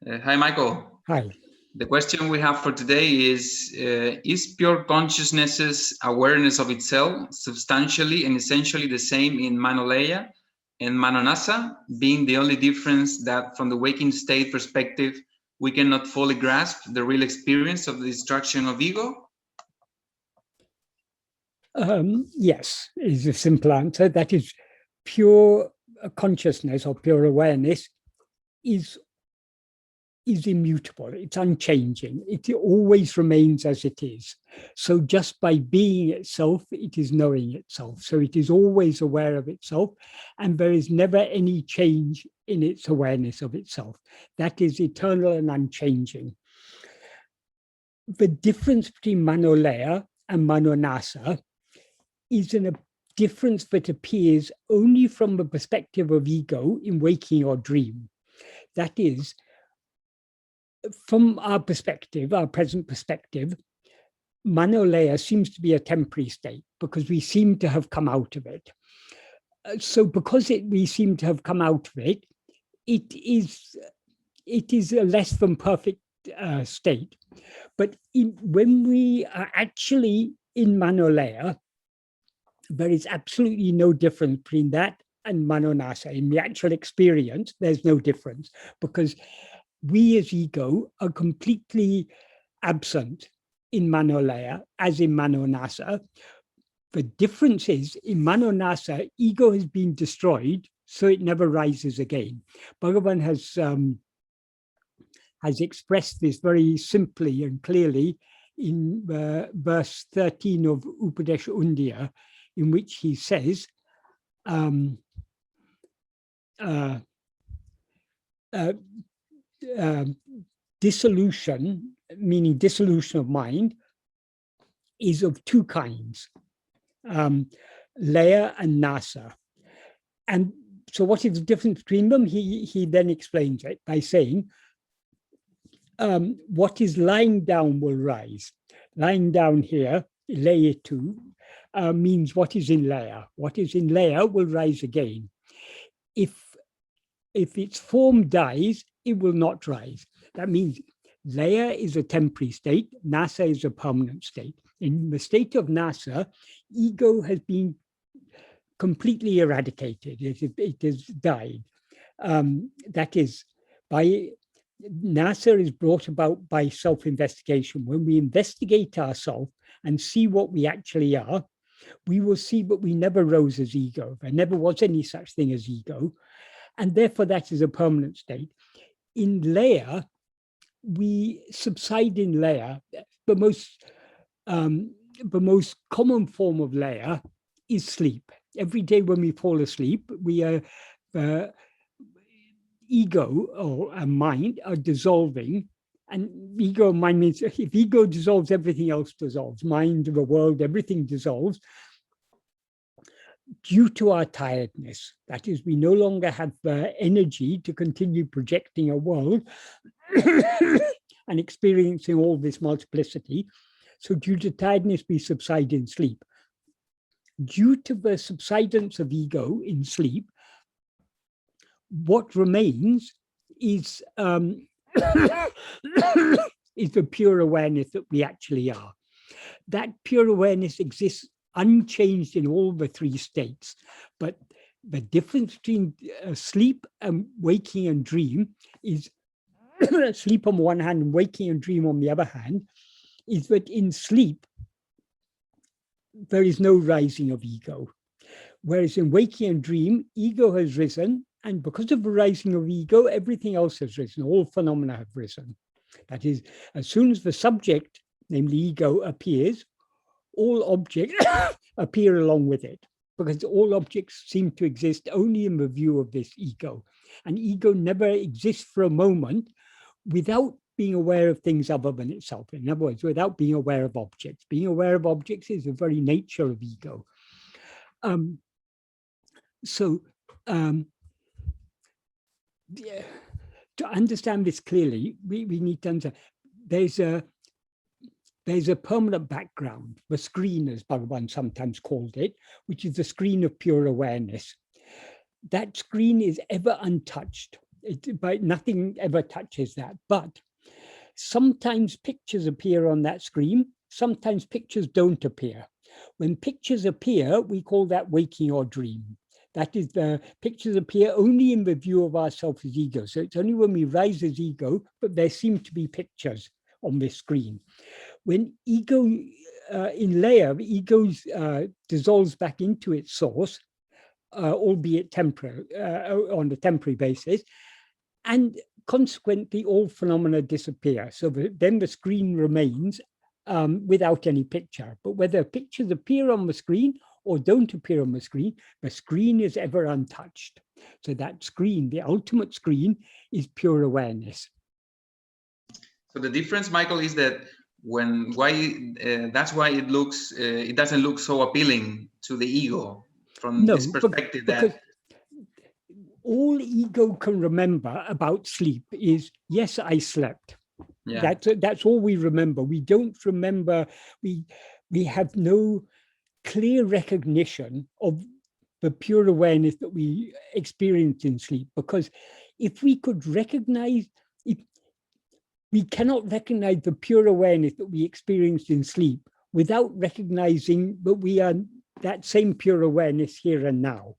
Hi, Michael. Hi. The question we have for today is pure consciousness's awareness of itself substantially and essentially the same in Manolaya and manōnāśa, being the only difference that from the waking state perspective, we cannot fully grasp the real experience of the destruction of ego? Yes, is a simple answer. That is, pure consciousness or pure awareness is immutable. It's unchanging. It always remains as it is. So just by being itself, it is knowing itself. So it is always aware of itself, and there is never any change in its awareness of itself. That is eternal and unchanging. The difference between manōlaya and manōnāśa is a difference that appears only from the perspective of ego in waking or dream. That is, from our perspective, our present perspective, manōlaya seems to be a temporary state because we seem to have come out of it. So because we seem to have come out of it, it is a less than perfect state. But when we are actually in manōlaya, there is absolutely no difference between that and manōnāśa. In the actual experience, there's no difference because we as ego are completely absent in manōlaya as in manōnāśa. The difference is in manōnāśa, ego has been destroyed, so it never rises again. Bhagavan has expressed this very simply and clearly in verse 13 of Upadēśa Undiyār, in which he says, dissolution, meaning dissolution of mind, is of two kinds, laya and nāsa. And so what is the difference between them? He then explains it by saying, what is lying down will rise. Lying down here, layatu, means what is in laya. What is in laya will rise again. If its form dies, it will not rise. That means laya is a temporary state, nāsa is a permanent state. In the state of nāsa, ego has been completely eradicated. It has died. That is, nāsa is brought about by self-investigation. When we investigate ourselves and see what we actually are, we will see that we never rose as ego. There never was any such thing as ego. And therefore, that is a permanent state. In laya, we subside in laya. The most common form of laya is sleep. Every day when we fall asleep, ego or mind are dissolving. And ego and mind means if ego dissolves, everything else dissolves. Mind, the world, everything dissolves. Due to our tiredness, that is, we no longer have the energy to continue projecting a world and experiencing all this multiplicity. So due to tiredness, we subside in sleep. Due to the subsidence of ego in sleep, what remains is is the pure awareness that we actually are. That pure awareness exists unchanged in all the three states. But the difference between sleep and waking and dream is sleep on one hand and waking and dream on the other hand, is that in sleep, there is no rising of ego. Whereas in waking and dream, ego has risen, and because of the rising of ego, everything else has risen, all phenomena have risen. That is, as soon as the subject, namely ego, appears, all objects appear along with it, because all objects seem to exist only in the view of this ego. And ego never exists for a moment without being aware of things other than itself. In other words, without being aware of objects. Being aware of objects is the very nature of ego. To understand this clearly, we need to understand there's a permanent background, the screen, as Bhagavan sometimes called it, which is the screen of pure awareness. That screen is ever untouched. But nothing ever touches that. But sometimes pictures appear on that screen. Sometimes pictures don't appear. When pictures appear, we call that waking or dream. That is, the pictures appear only in the view of ourselves as ego. So it's only when we rise as ego, but there seem to be pictures on this screen. When ego, in layer, ego dissolves back into its source, albeit temporary, on a temporary basis, and consequently all phenomena disappear. So then the screen remains without any picture. But whether pictures appear on the screen or don't appear on the screen is ever untouched. So that screen, the ultimate screen, is pure awareness. So the difference, Michael, is that that's why it doesn't look so appealing to the ego from this perspective. Because all ego can remember about sleep is, yes, I slept. Yeah. That's all we remember. We don't remember, we have no clear recognition of the pure awareness that we experience in sleep, because if we could recognize, we cannot recognize the pure awareness that we experienced in sleep without recognizing that we are that same pure awareness here and now.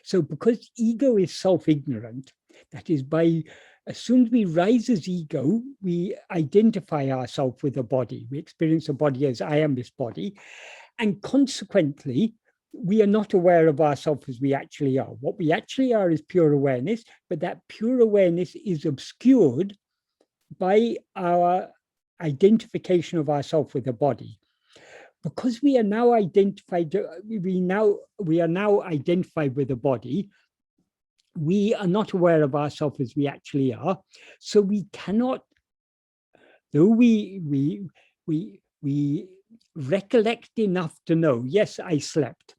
So because ego is self-ignorant, that is, as soon as we rise as ego, we identify ourselves with a body. We experience a body as I am this body. And consequently, we are not aware of ourselves as we actually are. What we actually are is pure awareness, but that pure awareness is obscured by our identification of ourselves with a body. Because we are now identified, we are now identified with a body, we are not aware of ourselves as we actually are. So we cannot, though we recollect enough to know, yes, I slept.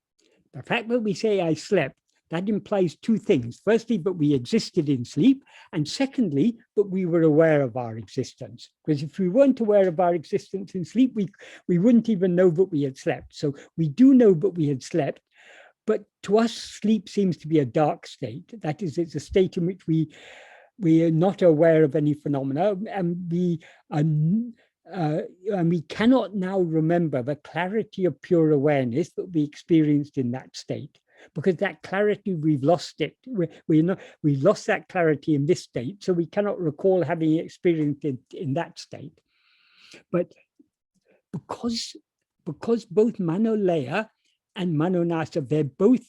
The fact that we say I slept, that implies two things. Firstly, that we existed in sleep, and secondly, that we were aware of our existence. Because if we weren't aware of our existence in sleep, we wouldn't even know that we had slept. So we do know that we had slept, but to us, sleep seems to be a dark state. That is, it's a state in which we are not aware of any phenomena, and we cannot now remember the clarity of pure awareness that we experienced in that state. Because that clarity, we've lost it. We lost that clarity in this state, so we cannot recall having experienced it in that state. But because both manōlaya and manōnāśa, they're both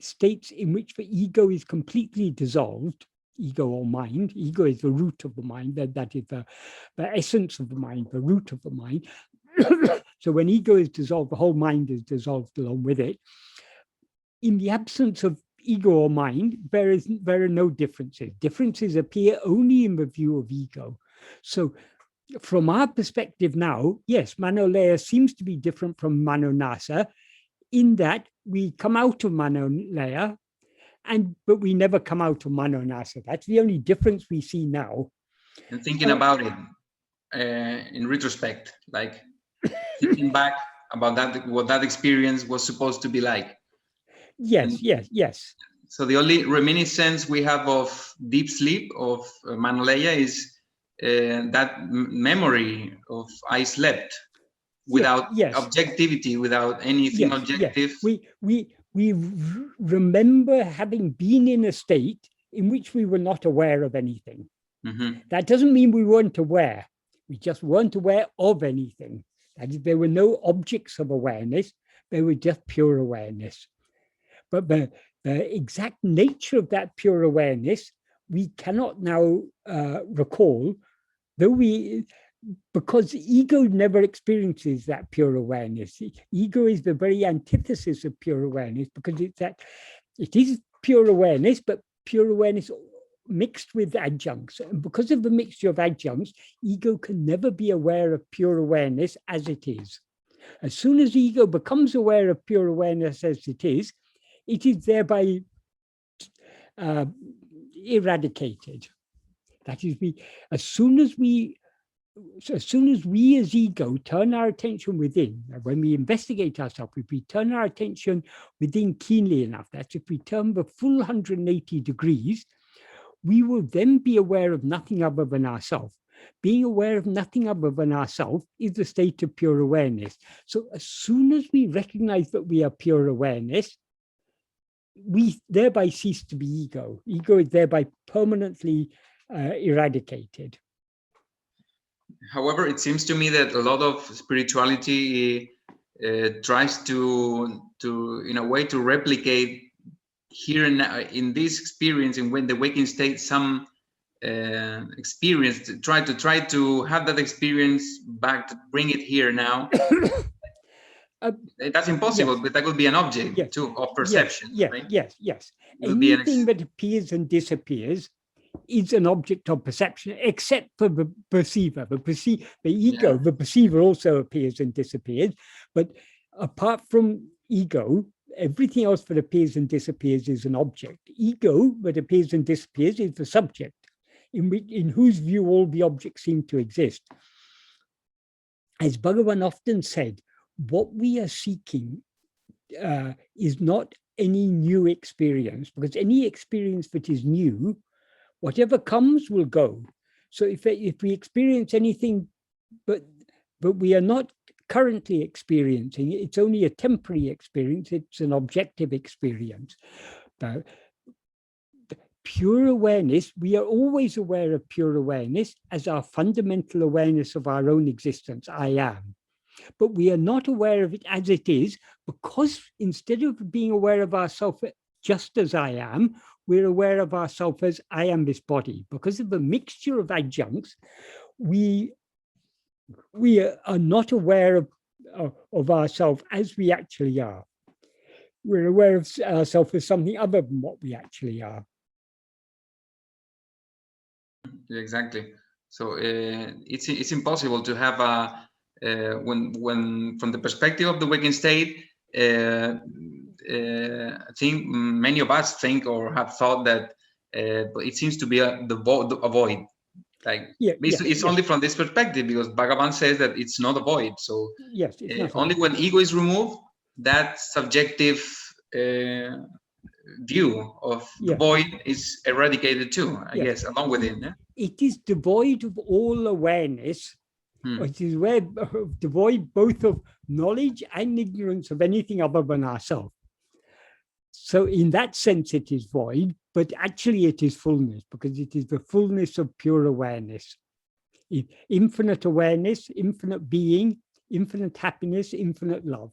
states in which the ego is completely dissolved, ego or mind. Ego is the root of the mind, that is the essence of the mind, the root of the mind. So when ego is dissolved, the whole mind is dissolved along with it. In the absence of ego or mind, there are no differences. Differences appear only in the view of ego. So from our perspective now, yes, manōlaya seems to be different from manōnāśa in that we come out of manōlaya, but we never come out of manōnāśa. That's the only difference we see now. And thinking about it in retrospect, like thinking back about that, what that experience was supposed to be like. Yes, yes. So the only reminiscence we have of deep sleep, of manōlaya, is that memory of I slept without objectivity, without anything objective. We remember having been in a state in which we were not aware of anything. Mm-hmm. That doesn't mean we weren't aware. We just weren't aware of anything. That is, there were no objects of awareness. They were just pure awareness. But the exact nature of that pure awareness, we cannot now recall, because ego never experiences that pure awareness. Ego is the very antithesis of pure awareness, because it is pure awareness, but pure awareness mixed with adjuncts. And because of the mixture of adjuncts, ego can never be aware of pure awareness as it is. As soon as ego becomes aware of pure awareness as it is thereby eradicated. That is, as soon as we as ego turn our attention within, when we investigate ourselves, if we turn our attention within keenly enough, that's if we turn the full 180 degrees, we will then be aware of nothing other than ourselves. Being aware of nothing other than ourselves is the state of pure awareness. So as soon as we recognize that we are pure awareness, we thereby cease to be ego. Ego is thereby permanently eradicated. However, it seems to me that a lot of spirituality tries to in a way to replicate here and now in this experience, and when the waking state, some experience, to try to have that experience back, to bring it here now. That's impossible, yes. but that could be an object Yes. too of perception. Yes, right? yes. It would be Anything that appears and disappears is an object of perception, except for the perceiver. The ego, the perceiver also appears and disappears. But apart from ego, everything else that appears and disappears is an object. Ego that appears and disappears is the subject, in whose view all the objects seem to exist. As Bhagavan often said, what we are seeking is not any new experience, because any experience that is new, whatever comes will go. So if we experience anything, but we are not currently experiencing, it's only a temporary experience, it's an objective experience. Pure awareness, we are always aware of pure awareness as our fundamental awareness of our own existence, I am. But we are not aware of it as it is, because instead of being aware of ourselves just as I am, we're aware of ourselves as I am this body. Because of the mixture of adjuncts, we are not aware of ourselves as we actually are. We're aware of ourselves as something other than what we actually are. Exactly. So it's impossible to have a when from the perspective of the waking state. I think many of us think or have thought that it seems to be a void. Like it's only from this perspective, because Bhagavan says that it's not a void. So yes, it's only when ego is removed, that subjective view of the void is eradicated too, I guess, along with it. Yeah? It is devoid of all awareness. It is devoid both of knowledge and ignorance of anything other than ourselves. So in that sense, it is void, but actually it is fullness, because it is the fullness of pure awareness. Infinite awareness, infinite being, infinite happiness, infinite love.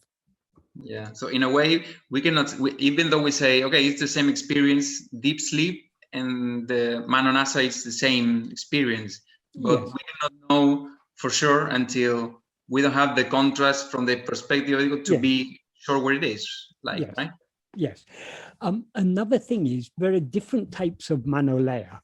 Yeah, so in a way, we cannot, even though we say, okay, it's the same experience, deep sleep and the manōnāśa is the same experience, but we cannot know for sure until we don't have the contrast from the perspective of ego to be sure where it is, like, right? Yes. Another thing is there are different types of manolaya.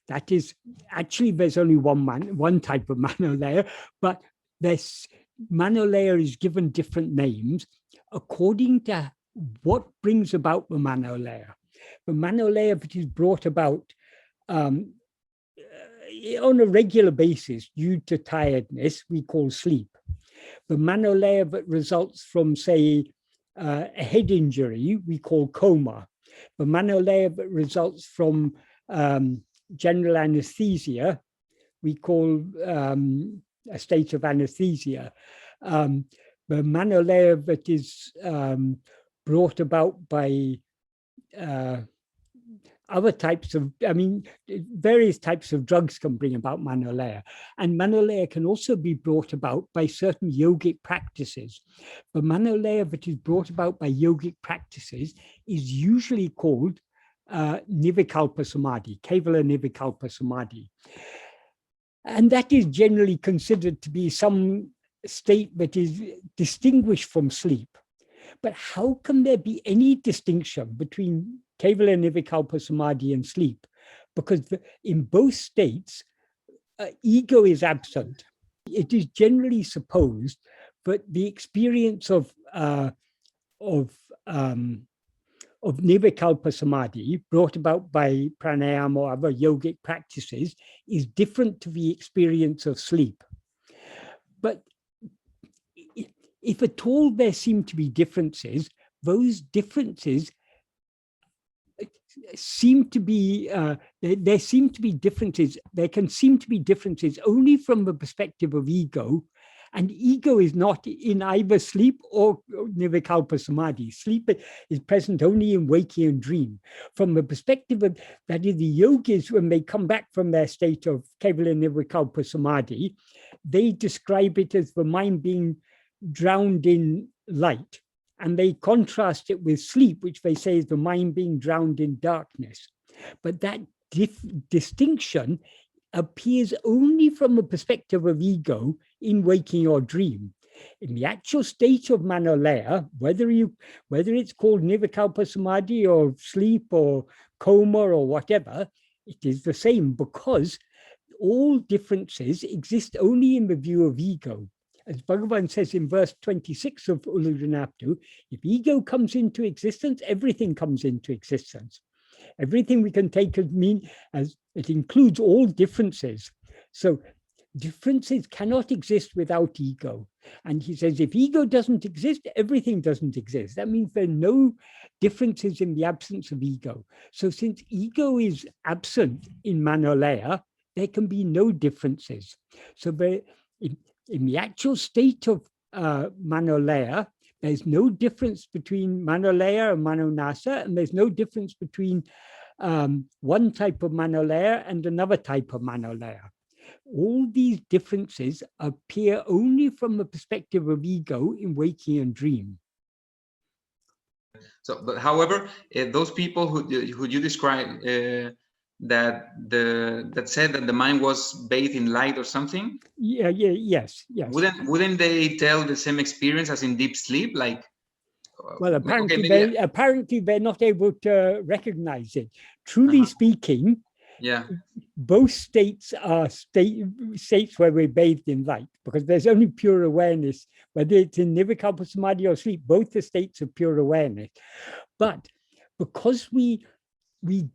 That is, actually, there's only one type of manolaya, but this manolaya is given different names according to what brings about the manolaya. The manolaya that is brought about on a regular basis due to tiredness, we call sleep. The manolaya that results from, say, a head injury, we call coma. The manolaya that results from general anesthesia, we call a state of anesthesia. The manolaya that is brought about by other types of, various types of drugs can bring about manolaya. And manolaya can also be brought about by certain yogic practices. The manolaya that is brought about by yogic practices is usually called Nirvikalpa Samadhi, Kevala Nirvikalpa Samadhi. And that is generally considered to be some state that is distinguished from sleep. But how can there be any distinction between Kevala Nirvikalpa Samadhi and sleep? Because in both states, ego is absent. It is generally supposed that the experience of Nirvikalpa Samadhi brought about by pranayama or other yogic practices is different to the experience of sleep. But if at all there seem to be differences, those differences seem to be, there seem to be differences. There can seem to be differences only from the perspective of ego. And ego is not in either sleep or nirvikalpa samadhi. Sleep is present only in waking and dream. From the perspective of, that is, the yogis, when they come back from their state of kevala nirvikalpa samadhi, they describe it as the mind being drowned in light. And they contrast it with sleep, which they say is the mind being drowned in darkness. But that distinction appears only from a perspective of ego in waking or dream. In the actual state of manolaya, whether it's called nirvikalpa samadhi or sleep or coma or whatever, it is the same, because all differences exist only in the view of ego. As Bhagavan says in verse 26 of Uḷḷadu Nāṛpadu, if ego comes into existence, everything comes into existence. Everything we can take as mean, as it includes all differences. So differences cannot exist without ego. And he says, if ego doesn't exist, everything doesn't exist. That means there are no differences in the absence of ego. So since ego is absent in manolaya, there can be no differences. So in the actual state of manolaya, there's no difference between manolaya and manōnāśa, and there's no difference between one type of manolaya and another type of manolaya. All these differences appear only from the perspective of ego in waking and dream. So, but however, those people who you describe that said that the mind was bathed in light or something. Yes. Wouldn't they tell the same experience as in deep sleep? Like, well, apparently, apparently they're not able to recognize it. Truly speaking, both states are states where we're bathed in light, because there's only pure awareness, whether it's in nirvikalpa samadhi or sleep, both the states of pure awareness. But because we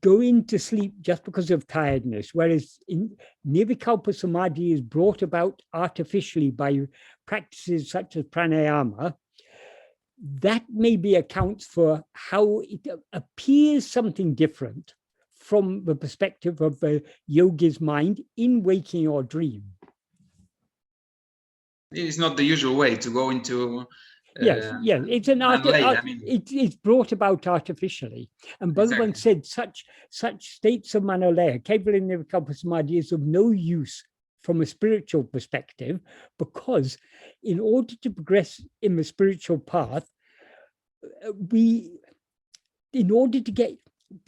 go into sleep just because of tiredness, whereas in nirvikalpa samadhi is brought about artificially by practices such as pranayama, that maybe accounts for how it appears something different from the perspective of the yogi's mind in waking or dream. It's not the usual way to go into. Yes, it's an it's brought about artificially, and Bhagavan said such states of manolaya, kevala nirvikalpa samadhi, is of no use from a spiritual perspective, because in order to progress in the spiritual path, in order to get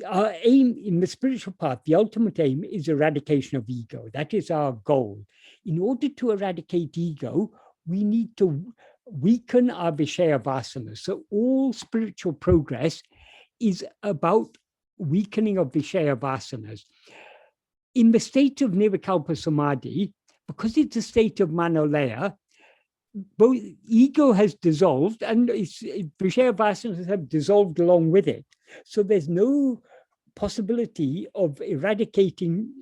our aim in the spiritual path, the ultimate aim is eradication of ego. That is our goal. In order to eradicate ego, we need to weaken our Vishaya vasanas. So all spiritual progress is about weakening of Vishaya vasanas. In the state of nirvikalpa samadhi, because it's a state of manolaya, both ego has dissolved and Vishaya vasanas have dissolved along with it. So there's no possibility of eradicating,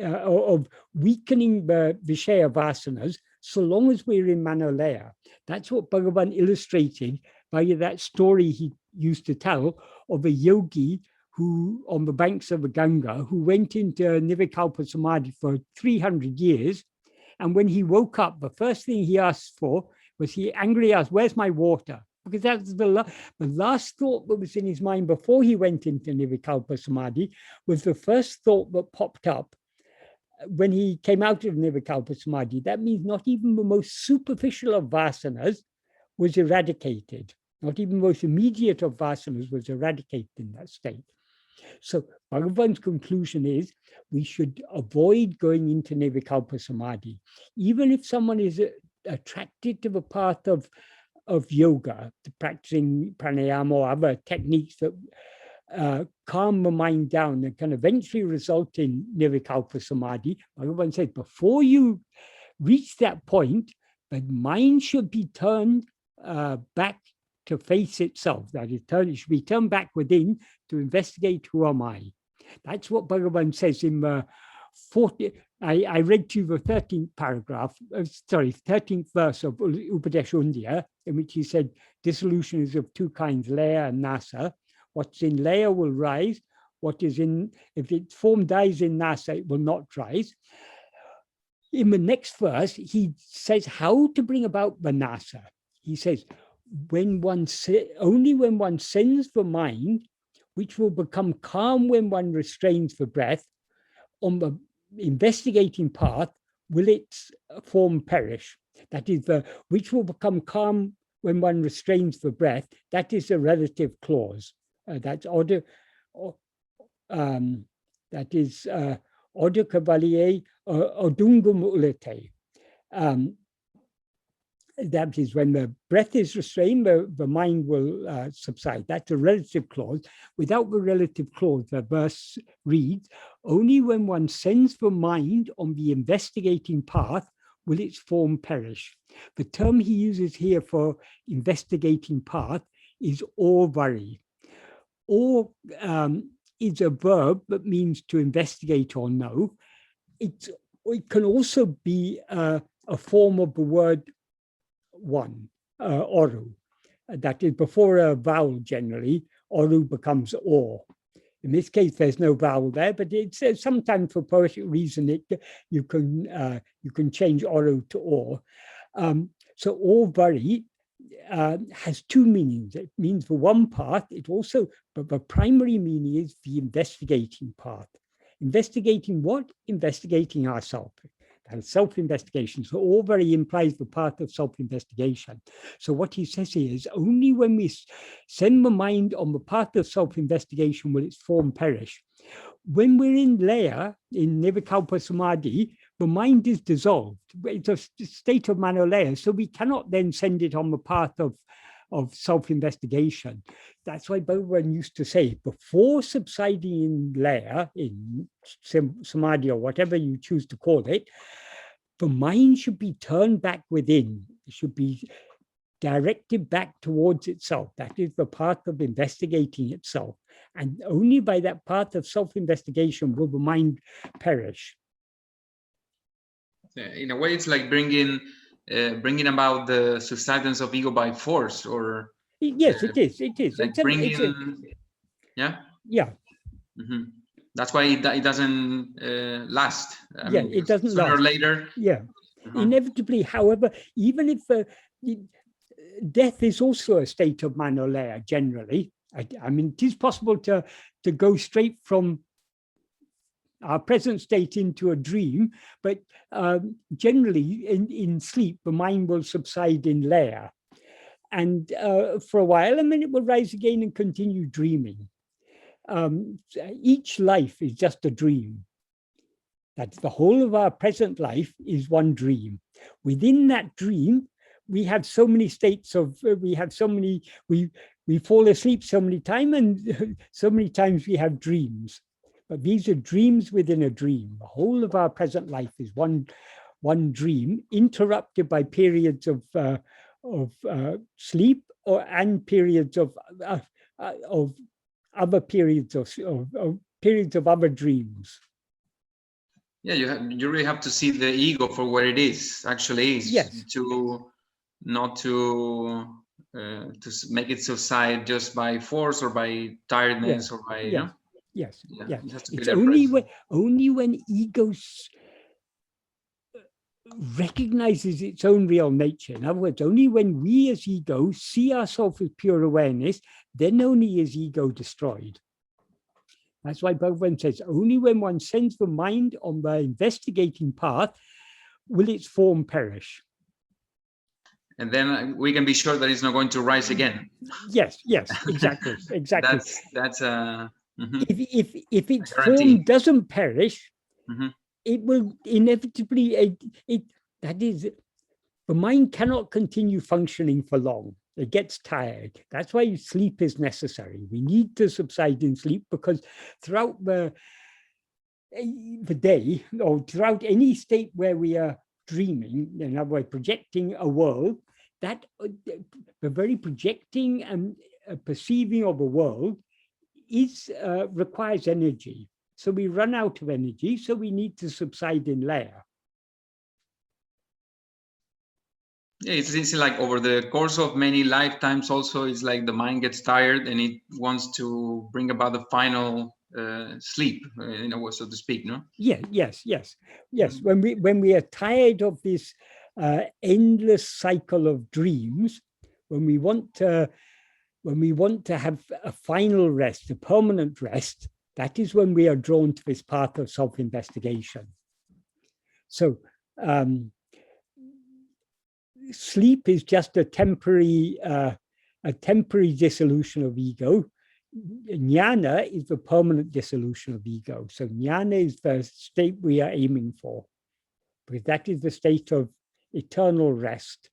of weakening the Vishaya vasanas so long as we're in manolaya. That's what Bhagavan illustrated by that story he used to tell of a yogi who, on the banks of the Ganga, who went into nirvikalpa samadhi for 300 years. And when he woke up, the first thing he asked for was, he angrily asked, "Where's my water?" Because that's the last thought that was in his mind before he went into nirvikalpa samadhi, was the first thought that popped up when he came out of nirvikalpa samadhi. That means not even the most superficial of vasanas was eradicated. Not even the most immediate of vasanas was eradicated in that state. So Bhagavan's conclusion is we should avoid going into nirvikalpa samadhi. Even if someone is attracted to the path of yoga, to practicing pranayama or other techniques that calm the mind down and can eventually result in nirvikalpa samadhi, Bhagavan said, before you reach that point, the mind should be turned back to face itself. That is, it should be turned back within to investigate, who am I? That's what Bhagavan says in the 40. I read to you the 13th paragraph, 13th verse of Upadēśa Undiyār, in which he said, dissolution is of two kinds, laya and nasa. What's in laya will rise, what is in, if its form dies in nasa, it will not rise. In the next verse, he says how to bring about the nasa. He says, only when one sends the mind, which will become calm when one restrains the breath, on the investigating path, will its form perish. That is which will become calm when one restrains the breath. That is a relative clause. That's order. That is order cavalier odungum ulete. That is when the breath is restrained, the mind will subside. That's a relative clause. Without the relative clause, the verse reads, only when one sends the mind on the investigating path will its form perish. The term he uses here for investigating path is orvari. Or is a verb that means to investigate or know. It can also be a form of the word one, oru. That is before a vowel generally, oru becomes or. In this case, there's no vowel there, but it's sometimes for poetic reason you can change oru to or. So orvari has two meanings. It means the one path. It also, but the primary meaning is the investigating path. Investigating what? Investigating ourselves. And self-investigation. So orvari implies the path of self-investigation. So what he says here is only when we send the mind on the path of self-investigation will its form perish. When we're in laya, in nirvikalpa samadhi, the mind is dissolved. It's a state of manolaya, so we cannot then send it on the path of self-investigation. That's why Bhagavan used to say, before subsiding in laya, in samadhi or whatever you choose to call it, the mind should be turned back within. It should be directed back towards itself. That is the path of investigating itself. And only by that path of self-investigation will the mind perish. In a way, it's like bringing about the subsidence of ego by force, or yes, it is. It is. like yeah. Mm-hmm. That's why it doesn't last. I mean, it doesn't sooner last. or later. Yeah, inevitably. However, even if death is also a state of manolaya, generally. I mean, it is possible to go straight from our present state into a dream, but generally in sleep, the mind will subside in laya. And for a while, and then it will rise again and continue dreaming. Each life is just a dream. That's the whole of our present life is one dream. Within that dream, we have so many states of, we fall asleep so many times, and so many times we have dreams. But these are dreams within a dream. The whole of our present life is one dream, interrupted by periods of sleep and periods of other periods of other dreams. Yeah, you really have to see the ego for where it is, actually is. Yes. Not to make it subside just by force or by tiredness or by, you know? Yes. Yeah. It has to be It's there only when ego recognizes its own real nature. In other words, only when we as ego see ourselves as pure awareness, then only is ego destroyed. That's why Bhagavan says, only when one sends the mind on the investigating path will its form perish. And then we can be sure that it's not going to rise again. Yes, exactly. That's if its form doesn't perish, it will inevitably, that is, the mind cannot continue functioning for long. It gets tired. That's why sleep is necessary. We need to subside in sleep, because throughout the day, or throughout any state where we are dreaming, in other words, projecting a world, that the very projecting and perceiving of a world requires energy. So we run out of energy, so we need to subside in laya. Yeah, it's like over the course of many lifetimes also, it's like the mind gets tired and it wants to bring about the final sleep, in a way, so to speak, no? Yeah, yes. When we are tired of this endless cycle of dreams, when we want to have a final rest, a permanent rest, that is when we are drawn to this path of self-investigation. So sleep is just a temporary dissolution of ego. Jnana is the permanent dissolution of ego. So jnana is the state we are aiming for, because that is the state of eternal rest.